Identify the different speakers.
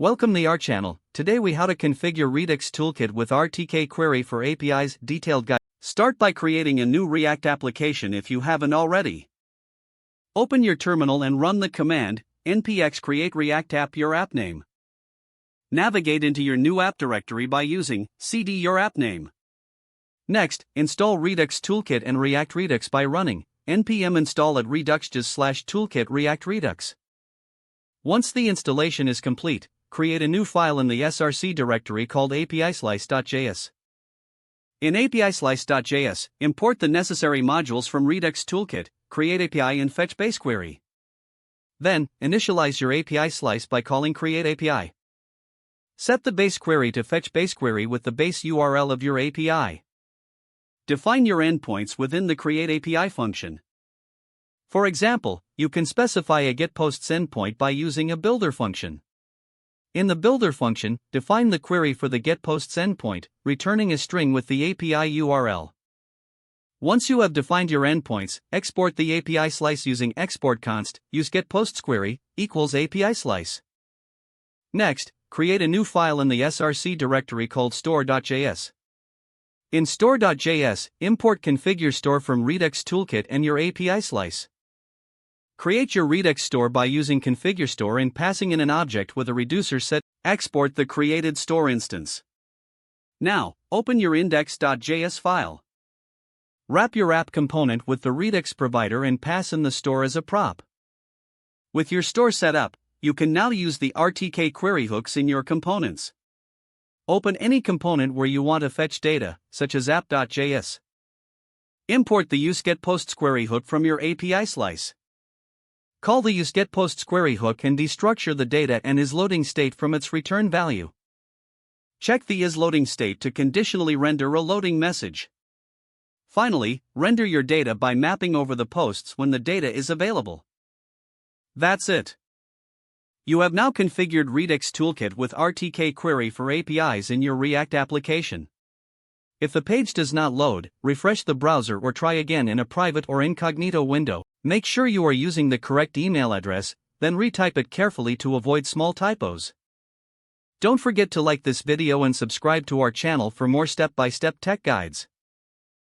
Speaker 1: Welcome to our channel. Today we how to configure Redux Toolkit with RTK Query for APIs detailed guide. Start by creating a new React application if you haven't already. Open your terminal and run the command npx create react app your app name. Navigate into your new app directory by using cd your app name. Next, install Redux Toolkit and React Redux by running npm install at redux-toolkit React Redux. Once the installation is complete, create a new file in the src directory called apislice.js. In apislice.js, import the necessary modules from Redux Toolkit, create API and fetch base query. Then, initialize your API slice by calling create API. Set the base query to fetch base query with the base URL of your API. Define your endpoints within the create API function. For example, you can specify a getPosts endpoint by using a builder function. In the builder function, define the query for the getPosts endpoint, returning a string with the API URL. Once you have defined your endpoints, export the API slice using export const, use getPosts query equals API slice. Next, create a new file in the src directory called store.js. In store.js, import configure store from Redux Toolkit and your API slice. Create your Redux store by using configure store and passing in an object with a reducer set. Export the created store instance. Now, open your index.js file. Wrap your app component with the Redux provider and pass in the store as a prop. With your store set up, you can now use the RTK query hooks in your components. Open any component where you want to fetch data, such as app.js. Import the useGetPosts query hook from your API slice. Call the useGetPosts query hook and destructure the data and isLoading state from its return value. Check the isLoading state to conditionally render a loading message. Finally, render your data by mapping over the posts when the data is available. That's it. You have now configured Redux Toolkit with RTK Query for APIs in your React application. If the page does not load, refresh the browser or try again in a private or incognito window. Make sure you are using the correct email address, then retype it carefully to avoid small typos. Don't forget to like this video and subscribe to our channel for more step-by-step tech guides.